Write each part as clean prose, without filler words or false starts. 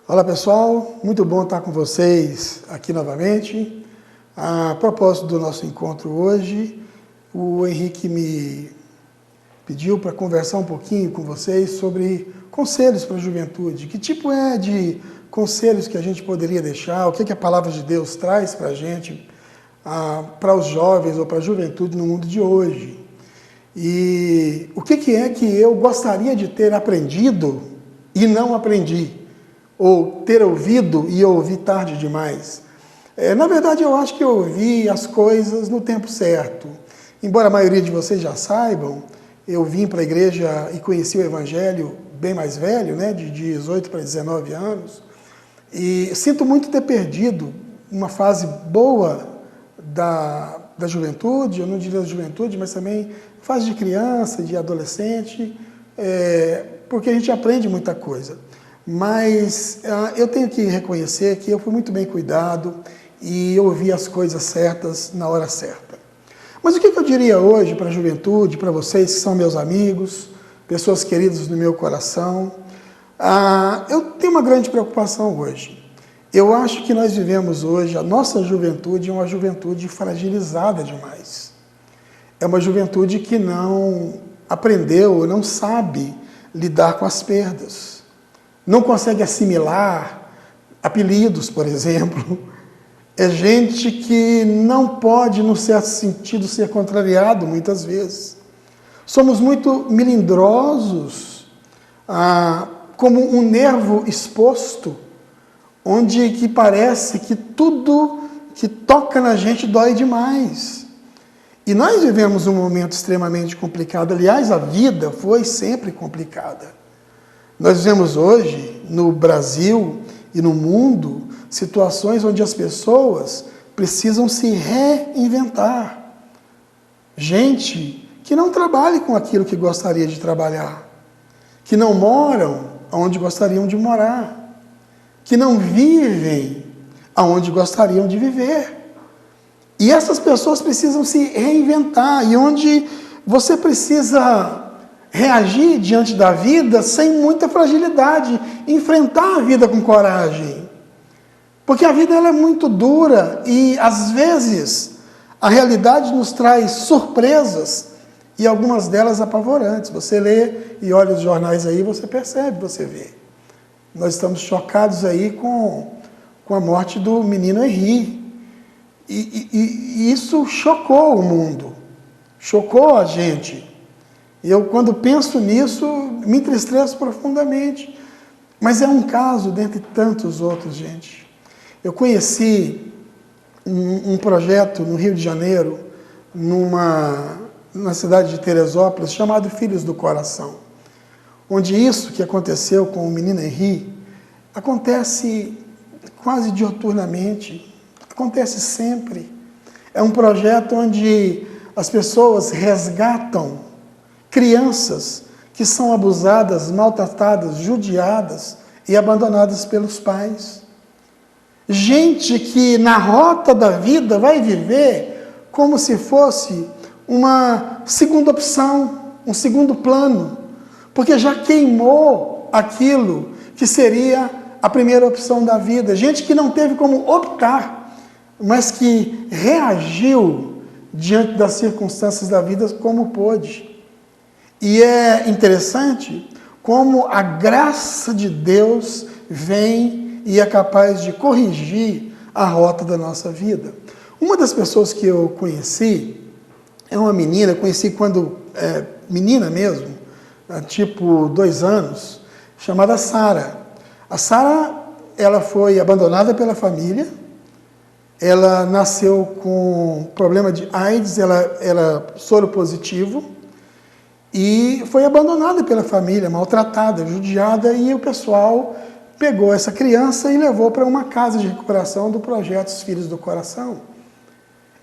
Olá pessoal, muito bom estar com vocês aqui novamente. A propósito do nosso encontro hoje, o Henrique me pediu para conversar um pouquinho com vocês sobre conselhos para a juventude. Que tipo de conselhos que a gente poderia deixar, o que a palavra de Deus traz para a gente, para os jovens ou para a juventude no mundo de hoje. E o que é que eu gostaria de ter aprendido e não aprendi? Ou ter ouvido e ouvi tarde demais. Na verdade, eu acho que eu ouvi as coisas no tempo certo. Embora a maioria de vocês já saibam, eu vim para a igreja e conheci o Evangelho bem mais velho, né, de 18 para 19 anos, e sinto muito ter perdido uma fase boa da juventude, eu não diria da juventude, mas também fase de criança, de adolescente, porque a gente aprende muita coisa. Mas eu tenho que reconhecer que eu fui muito bem cuidado e ouvi as coisas certas na hora certa. Mas o que eu diria hoje para a juventude, para vocês que são meus amigos, pessoas queridas no meu coração? Eu tenho uma grande preocupação hoje. Eu acho que nós vivemos hoje, a nossa juventude é uma juventude fragilizada demais. É uma juventude que não aprendeu, não sabe lidar com as perdas. Não consegue assimilar apelidos, por exemplo. É gente que não pode, num certo sentido, ser contrariado muitas vezes. Somos muito melindrosos, como um nervo exposto, onde que parece que tudo que toca na gente dói demais. E nós vivemos um momento extremamente complicado. Aliás, a vida foi sempre complicada. Nós vemos hoje, no Brasil e no mundo, situações onde as pessoas precisam se reinventar. Gente que não trabalha com aquilo que gostaria de trabalhar, que não moram onde gostariam de morar, que não vivem onde gostariam de viver. E essas pessoas precisam se reinventar, e onde você precisa reagir diante da vida sem muita fragilidade, enfrentar a vida com coragem. Porque a vida ela é muito dura e, às vezes, a realidade nos traz surpresas e algumas delas apavorantes. Você lê e olha os jornais aí, você percebe, você vê. Nós estamos chocados aí com a morte do menino Henri. E isso chocou o mundo, chocou a gente. Eu, quando penso nisso, me entristeço profundamente. Mas é um caso dentre tantos outros, gente. Eu conheci um projeto no Rio de Janeiro, na cidade de Teresópolis, chamado Filhos do Coração. Onde isso que aconteceu com o menino Henri acontece quase diuturnamente, acontece sempre. É um projeto onde as pessoas resgatam crianças que são abusadas, maltratadas, judiadas e abandonadas pelos pais. Gente que na rota da vida vai viver como se fosse uma segunda opção, um segundo plano, porque já queimou aquilo que seria a primeira opção da vida. Gente que não teve como optar, mas que reagiu diante das circunstâncias da vida como pôde. E é interessante como a graça de Deus vem e é capaz de corrigir a rota da nossa vida. Uma das pessoas que eu conheci é uma menina, conheci quando menina mesmo, tipo 2 anos, chamada Sara. A Sara, ela foi abandonada pela família, ela nasceu com problema de AIDS, ela era soro positivo, e foi abandonada pela família, maltratada, judiada, e o pessoal pegou essa criança e levou para uma casa de recuperação do projeto Filhos do Coração.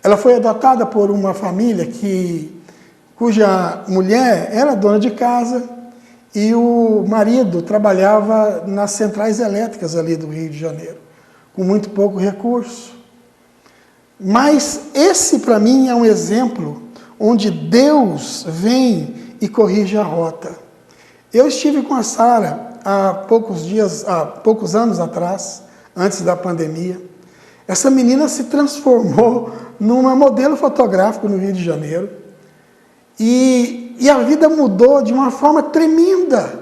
Ela foi adotada por uma família cuja mulher era dona de casa e o marido trabalhava nas centrais elétricas ali do Rio de Janeiro, com muito pouco recurso. Mas esse, para mim, é um exemplo onde Deus vem e corrige a rota. Eu estive com a Sara há poucos anos atrás, antes da pandemia. Essa menina se transformou numa modelo fotográfico no Rio de Janeiro. E a vida mudou de uma forma tremenda.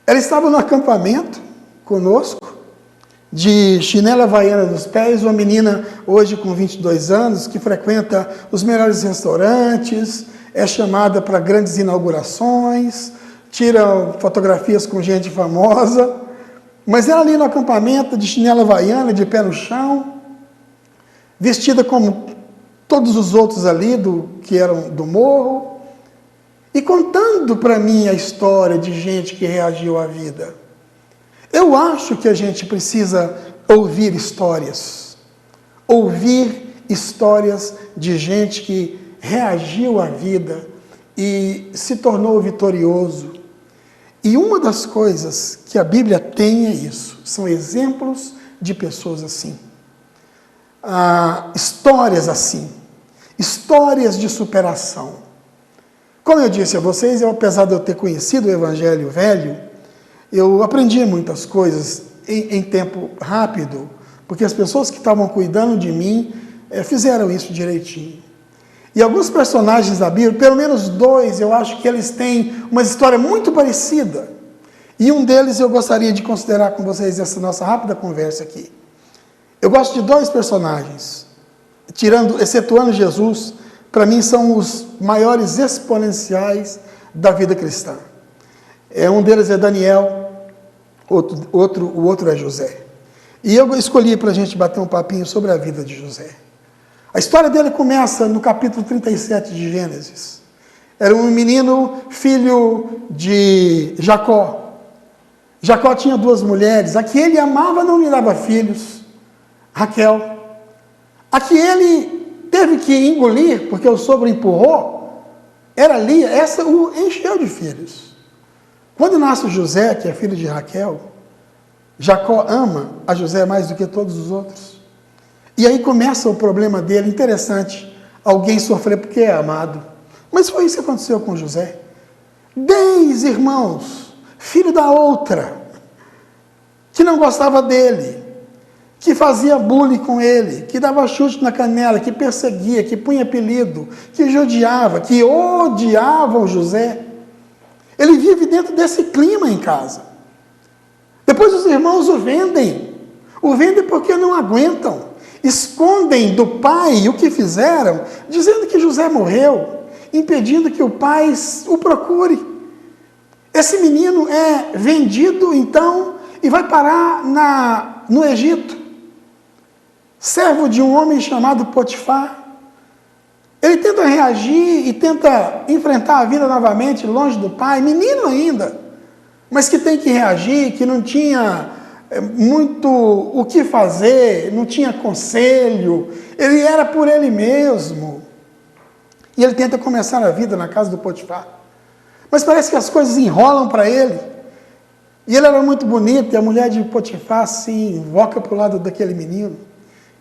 Ela estava no acampamento conosco, de chinela havaiana dos pés, uma menina hoje com 22 anos, que frequenta os melhores restaurantes, é chamada para grandes inaugurações, tira fotografias com gente famosa, mas ela ali no acampamento, de chinela havaiana, de pé no chão, vestida como todos os outros ali, que eram do morro, e contando para mim a história de gente que reagiu à vida. Eu acho que a gente precisa ouvir histórias de gente que reagiu à vida e se tornou vitorioso. E uma das coisas que a Bíblia tem é isso, são exemplos de pessoas assim. Histórias assim, histórias de superação. Como eu disse a vocês, apesar de eu ter conhecido o Evangelho velho, eu aprendi muitas coisas em tempo rápido, porque as pessoas que estavam cuidando de mim fizeram isso direitinho. E alguns personagens da Bíblia, pelo menos 2, eu acho que eles têm uma história muito parecida. E um deles eu gostaria de considerar com vocês essa nossa rápida conversa aqui. Eu gosto de 2 personagens, excetuando Jesus, para mim são os maiores exponenciais da vida cristã. Um deles é Daniel, o outro é José. E eu escolhi para a gente bater um papinho sobre a vida de José. A história dele começa no capítulo 37 de Gênesis. Era um menino, filho de Jacó. Jacó tinha 2 mulheres. A que ele amava não lhe dava filhos, Raquel. A que ele teve que engolir, porque o sogro empurrou, era Lia. Essa o encheu de filhos. Quando nasce José, que é filho de Raquel, Jacó ama a José mais do que todos os outros. E aí começa o problema dele, interessante, alguém sofrer porque é amado. Mas foi isso que aconteceu com José. 10 irmãos, filho da outra, que não gostava dele, que fazia bullying com ele, que dava chute na canela, que perseguia, que punha apelido, que judiava, que odiavam José. Ele vive dentro desse clima em casa. Depois os irmãos o vendem porque não aguentam. Escondem do pai o que fizeram, dizendo que José morreu, impedindo que o pai o procure. Esse menino é vendido, então, e vai parar no Egito. Servo de um homem chamado Potifar. Ele tenta reagir e tenta enfrentar a vida novamente, longe do pai, menino ainda, mas que tem que reagir, que não tinha muito o que fazer, não tinha conselho, ele era por ele mesmo. E ele tenta começar a vida na casa do Potifar. Mas parece que as coisas enrolam para ele. E ele era muito bonito, e a mulher de Potifar se invoca para o lado daquele menino.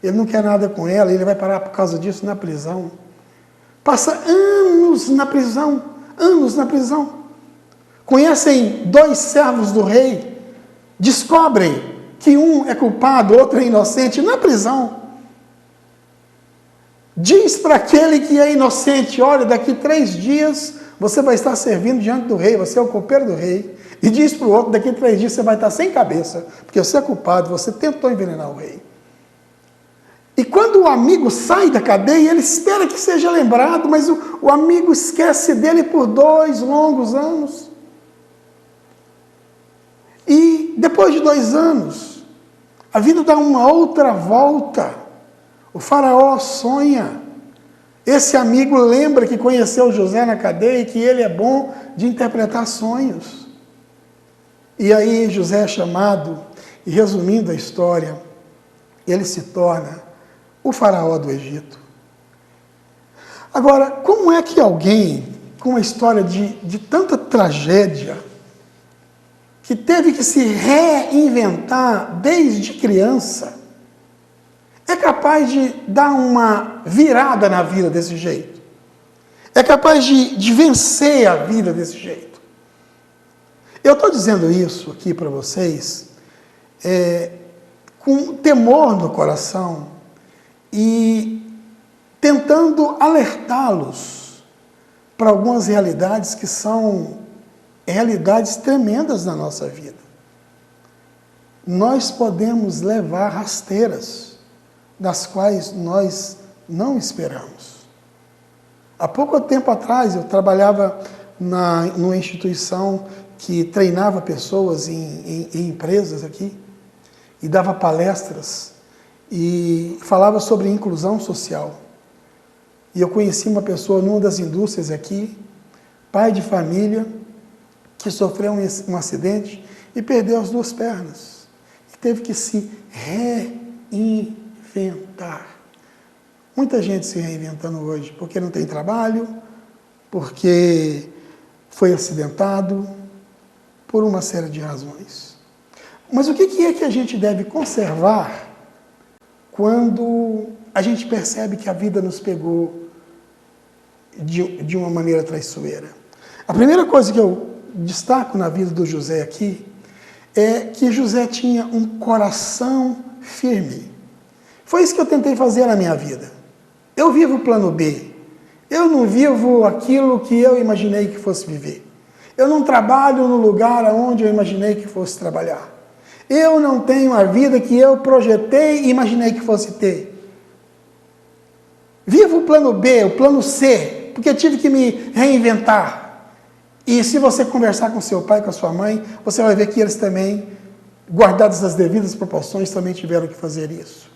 Ele não quer nada com ela, ele vai parar por causa disso na prisão. Passa anos na prisão, Conhecem 2 servos do rei, descobrem que um é culpado, outro é inocente, na prisão. Diz para aquele que é inocente, olha, daqui 3 dias você vai estar servindo diante do rei, você é o copeiro do rei. E diz para o outro, daqui 3 dias você vai estar sem cabeça, porque você é culpado, você tentou envenenar o rei. E quando o amigo sai da cadeia, ele espera que seja lembrado, mas o amigo esquece dele por 2 longos anos. E depois de 2 anos, a vida dá uma outra volta. O faraó sonha. Esse amigo lembra que conheceu José na cadeia e que ele é bom de interpretar sonhos. E aí José é chamado, e resumindo a história, ele se torna o faraó do Egito. Agora, como é que alguém com uma história de tanta tragédia, que teve que se reinventar desde criança, é capaz de dar uma virada na vida desse jeito? É capaz de vencer a vida desse jeito? Eu estou dizendo isso aqui para vocês com temor no coração e tentando alertá-los para algumas realidades que são realidades tremendas na nossa vida. Nós podemos levar rasteiras das quais nós não esperamos. Há pouco tempo atrás eu trabalhava numa instituição que treinava pessoas em empresas aqui e dava palestras e falava sobre inclusão social. E eu conheci uma pessoa numa das indústrias aqui, pai de família, que sofreu um acidente e perdeu as 2 pernas. E teve que se reinventar. Muita gente se reinventando hoje, porque não tem trabalho, porque foi acidentado, por uma série de razões. Mas o que é que a gente deve conservar quando a gente percebe que a vida nos pegou de uma maneira traiçoeira? A primeira coisa que eu destaco na vida do José aqui é que José tinha um coração firme. Foi isso que eu tentei fazer na minha vida. Eu vivo o plano B. Eu não vivo aquilo que eu imaginei que fosse viver. Eu não trabalho no lugar onde eu imaginei que fosse trabalhar. Eu não tenho a vida que eu projetei e imaginei que fosse ter. Vivo o plano B, o plano C, porque tive que me reinventar. E se você conversar com seu pai, com a sua mãe, você vai ver que eles também, guardadas as devidas proporções, também tiveram que fazer isso.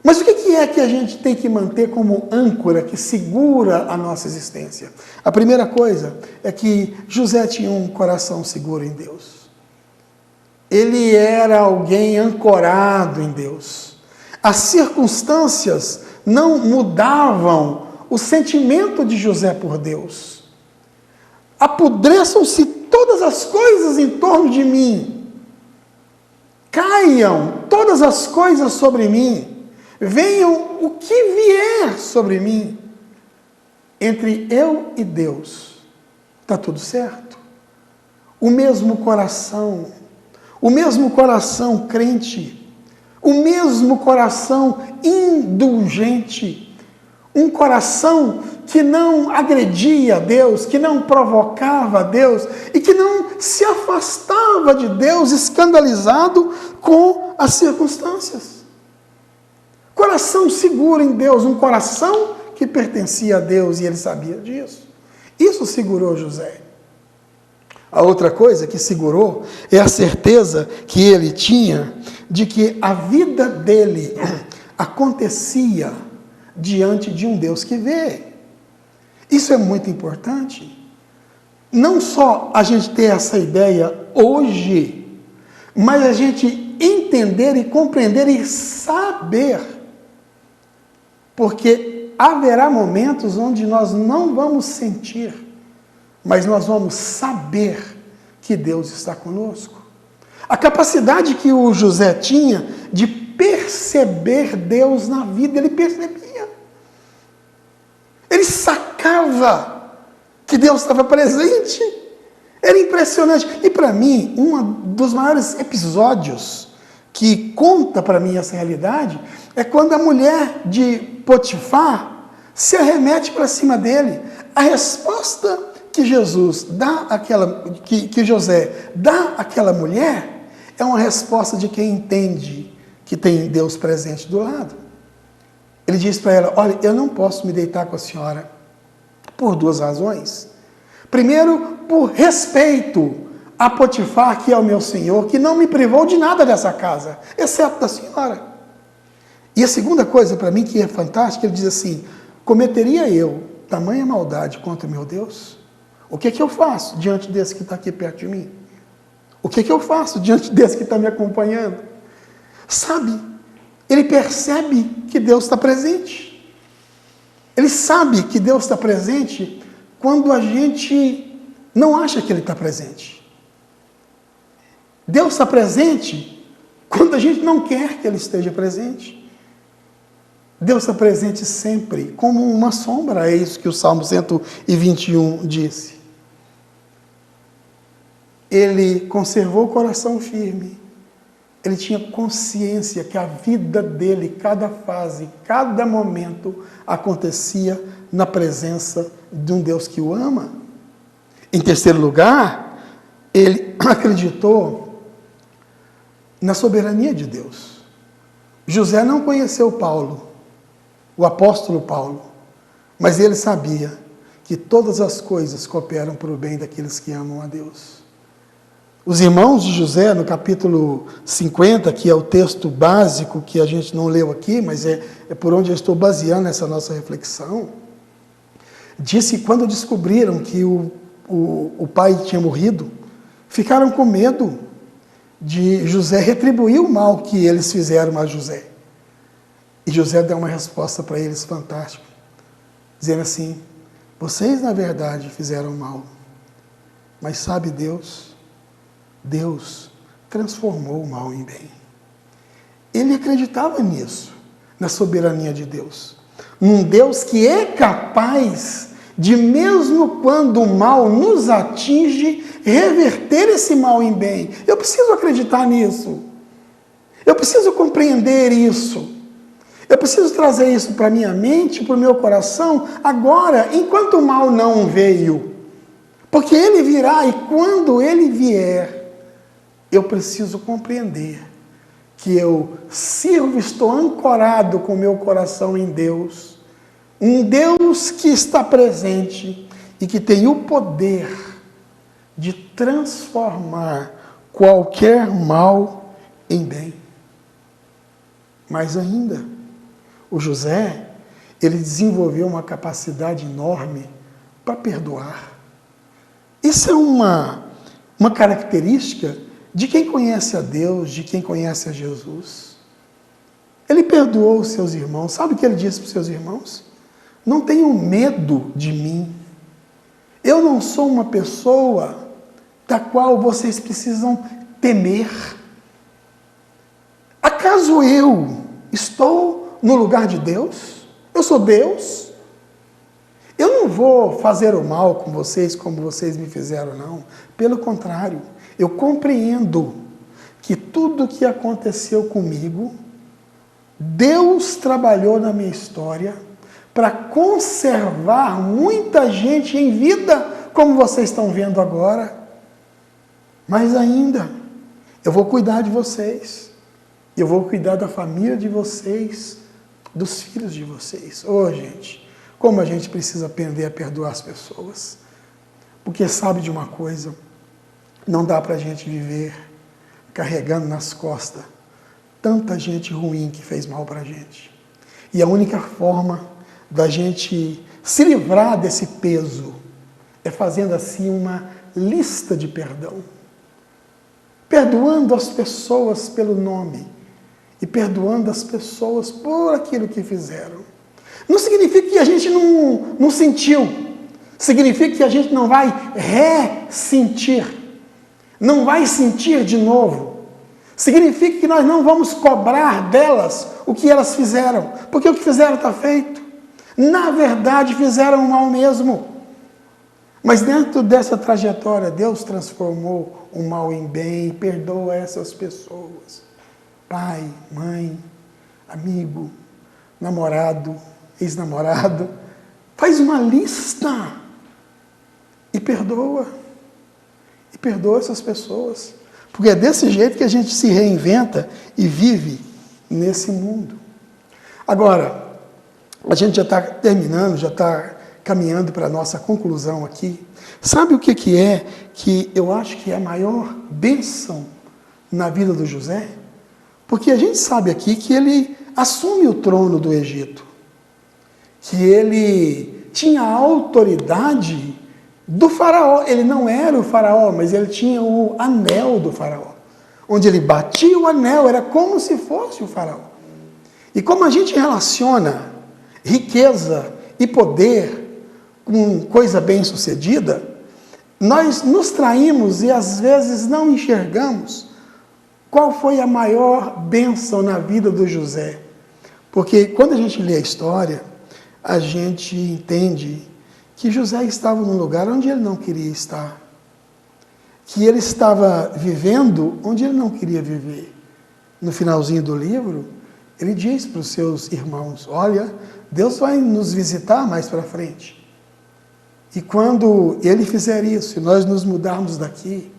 Mas o que é que a gente tem que manter como âncora que segura a nossa existência? A primeira coisa é que José tinha um coração seguro em Deus. Ele era alguém ancorado em Deus. As circunstâncias não mudavam o sentimento de José por Deus. Apodreçam-se todas as coisas em torno de mim. Caiam todas as coisas sobre mim. Venham o que vier sobre mim. Entre eu e Deus, está tudo certo. O mesmo coração crente, o mesmo coração indulgente, um coração que não agredia a Deus, que não provocava a Deus e que não se afastava de Deus, escandalizado com as circunstâncias. Coração seguro em Deus, um coração que pertencia a Deus e ele sabia disso. Isso segurou José. A outra coisa que segurou é a certeza que ele tinha de que a vida dele acontecia diante de um Deus que vê. Isso é muito importante. Não só a gente ter essa ideia hoje, mas a gente entender e compreender e saber. Porque haverá momentos onde nós não vamos sentir, mas nós vamos saber que Deus está conosco. A capacidade que o José tinha de perceber Deus na vida, ele percebia. Ele sacava que Deus estava presente. Era impressionante. E para mim, um dos maiores episódios que conta para mim essa realidade é quando a mulher de Potifar se arremete para cima dele. A resposta que José dá àquela mulher é uma resposta de quem entende que tem Deus presente do lado. Ele diz para ela: olha, eu não posso me deitar com a senhora por 2 razões. Primeiro, por respeito a Potifar, que é o meu senhor, que não me privou de nada dessa casa, exceto da senhora. E a segunda coisa para mim que é fantástica, ele diz assim: cometeria eu tamanha maldade contra o meu Deus? O que eu faço diante desse que está aqui perto de mim? O que eu faço diante desse que está me acompanhando? Sabe, ele percebe que Deus está presente. Ele sabe que Deus está presente quando a gente não acha que Ele está presente. Deus está presente quando a gente não quer que Ele esteja presente. Deus está presente sempre, como uma sombra, é isso que o Salmo 121 disse. ele conservou o coração firme. Ele tinha consciência que a vida dele, cada fase, cada momento, acontecia na presença de um Deus que o ama. Em terceiro lugar, ele acreditou na soberania de Deus. José não conheceu Paulo, o apóstolo Paulo, mas ele sabia que todas as coisas cooperam para o bem daqueles que amam a Deus. Os irmãos de José, no capítulo 50, que é o texto básico que a gente não leu aqui, mas é por onde eu estou baseando essa nossa reflexão, disse que quando descobriram que o pai tinha morrido, ficaram com medo de José retribuir o mal que eles fizeram a José. E José deu uma resposta para eles fantástica, dizendo assim: vocês na verdade fizeram mal, mas sabe Deus transformou o mal em bem. Ele acreditava nisso, na soberania de Deus. Num Deus que é capaz de, mesmo quando o mal nos atinge, reverter esse mal em bem. Eu preciso acreditar nisso. Eu preciso compreender isso. Eu preciso trazer isso para a minha mente, para o meu coração, agora, enquanto o mal não veio. Porque ele virá, e quando ele vier, eu preciso compreender que eu sirvo, estou ancorado com o meu coração em Deus, um Deus que está presente e que tem o poder de transformar qualquer mal em bem. Mais ainda, o José, ele desenvolveu uma capacidade enorme para perdoar. Isso é uma característica de quem conhece a Deus, de quem conhece a Jesus. Ele perdoou os seus irmãos. Sabe o que ele disse para os seus irmãos? Não tenham medo de mim. Eu não sou uma pessoa da qual vocês precisam temer. Acaso eu estou no lugar de Deus? Eu sou Deus? Eu não vou fazer o mal com vocês como vocês me fizeram, não. Pelo contrário, eu compreendo que tudo o que aconteceu comigo, Deus trabalhou na minha história para conservar muita gente em vida, como vocês estão vendo agora. Mas ainda, eu vou cuidar de vocês. Eu vou cuidar da família de vocês, dos filhos de vocês. Gente, como a gente precisa aprender a perdoar as pessoas. Porque sabe de uma coisa? Não dá para a gente viver carregando nas costas tanta gente ruim que fez mal para a gente. E a única forma da gente se livrar desse peso é fazendo assim uma lista de perdão. Perdoando as pessoas pelo nome e perdoando as pessoas por aquilo que fizeram. Não significa que a gente não sentiu. Significa que a gente não vai ressentir. Não vai sentir de novo. Significa que nós não vamos cobrar delas o que elas fizeram, porque o que fizeram está feito. Na verdade, fizeram mal mesmo. Mas dentro dessa trajetória, Deus transformou o mal em bem e perdoa essas pessoas. Pai, mãe, amigo, namorado, ex-namorado. Faz uma lista e perdoa. E perdoa essas pessoas. Porque é desse jeito que a gente se reinventa e vive nesse mundo. Agora, a gente já está terminando, já está caminhando para a nossa conclusão aqui. Sabe o que é que eu acho que é a maior bênção na vida do José? Porque a gente sabe aqui que ele assume o trono do Egito. Que ele tinha a autoridade do faraó. Ele não era o faraó, mas ele tinha o anel do faraó. Onde ele batia o anel, era como se fosse o faraó. E como a gente relaciona riqueza e poder com coisa bem-sucedida, nós nos traímos e às vezes não enxergamos qual foi a maior bênção na vida do José. Porque quando a gente lê a história, a gente entende que José estava num lugar onde ele não queria estar. que ele estava vivendo onde ele não queria viver. No finalzinho do livro, ele diz para os seus irmãos: olha, Deus vai nos visitar mais para frente. E quando ele fizer isso, e nós nos mudarmos daqui,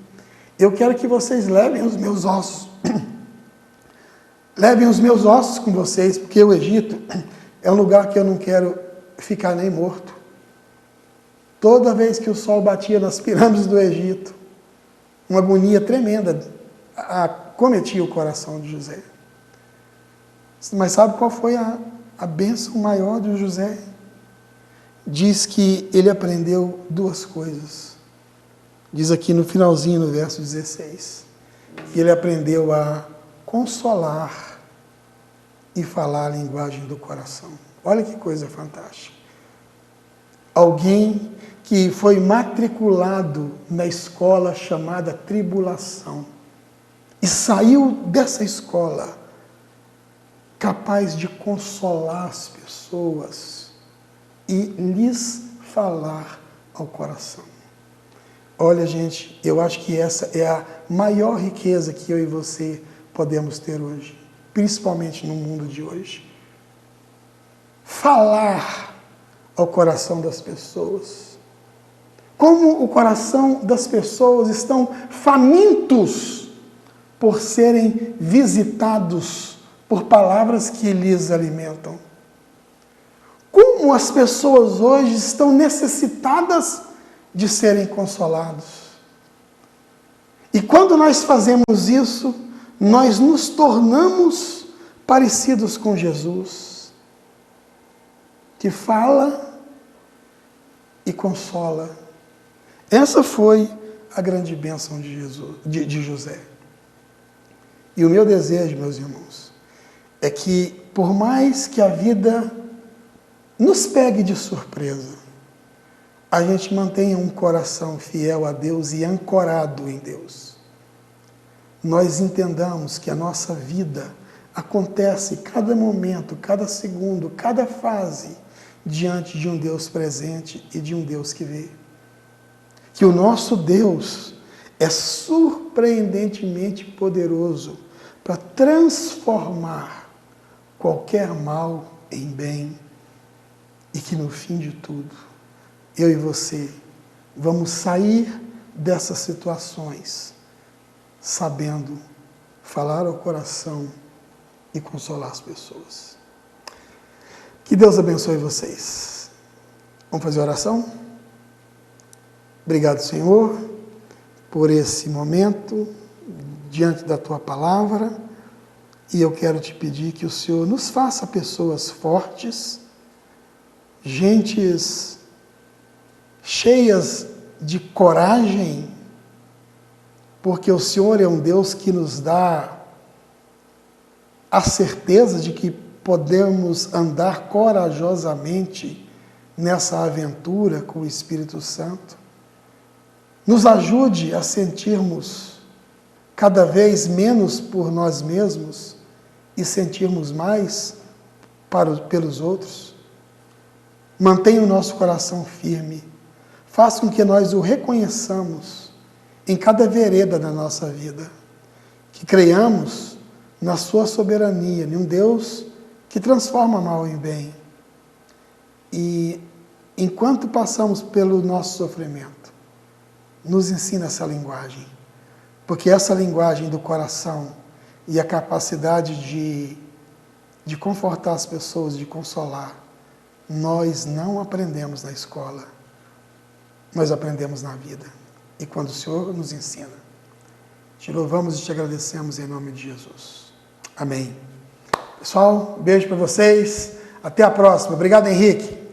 eu quero que vocês levem os meus ossos. Levem os meus ossos com vocês, porque o Egito é um lugar que eu não quero ficar nem morto. Toda vez que o sol batia nas pirâmides do Egito, uma agonia tremenda acometia o coração de José. Mas sabe qual foi a bênção maior de José? Diz que ele aprendeu duas coisas. Diz aqui no finalzinho, no verso 16, que ele aprendeu a consolar e falar a linguagem do coração. Olha que coisa fantástica. Alguém que foi matriculado na escola chamada tribulação e saiu dessa escola capaz de consolar as pessoas e lhes falar ao coração. Olha, gente, eu acho que essa é a maior riqueza que eu e você podemos ter hoje, principalmente no mundo de hoje. Falar ao coração das pessoas. Como o coração das pessoas estão famintos por serem visitados por palavras que lhes alimentam. Como as pessoas hoje estão necessitadas de serem consolados. E quando nós fazemos isso, nós nos tornamos parecidos com Jesus, que fala e consola. Essa foi a grande bênção de José. E o meu desejo, meus irmãos, é que, por mais que a vida nos pegue de surpresa, a gente mantenha um coração fiel a Deus e ancorado em Deus. Nós entendamos que a nossa vida acontece cada momento, cada segundo, cada fase, diante de um Deus presente e de um Deus que vê. Que o nosso Deus é surpreendentemente poderoso para transformar qualquer mal em bem e que no fim de tudo, eu e você vamos sair dessas situações sabendo falar ao coração e consolar as pessoas. Que Deus abençoe vocês. Vamos fazer oração? Obrigado, Senhor, por esse momento diante da Tua palavra, e eu quero te pedir que o Senhor nos faça pessoas fortes, gentes cheias de coragem, porque o Senhor é um Deus que nos dá a certeza de que podemos andar corajosamente nessa aventura com o Espírito Santo. Nos ajude a sentirmos cada vez menos por nós mesmos e sentirmos mais pelos outros. Mantenha o nosso coração firme. Faça com que nós o reconheçamos em cada vereda da nossa vida. Que creiamos na sua soberania, em um Deus que transforma mal em bem. E enquanto passamos pelo nosso sofrimento, nos ensina essa linguagem. Porque essa linguagem do coração e a capacidade de confortar as pessoas, de consolar, nós não aprendemos na escola. Nós aprendemos na vida. E quando o Senhor nos ensina. Te louvamos e te agradecemos em nome de Jesus. Amém. Pessoal, um beijo para vocês. Até a próxima. Obrigado, Henrique.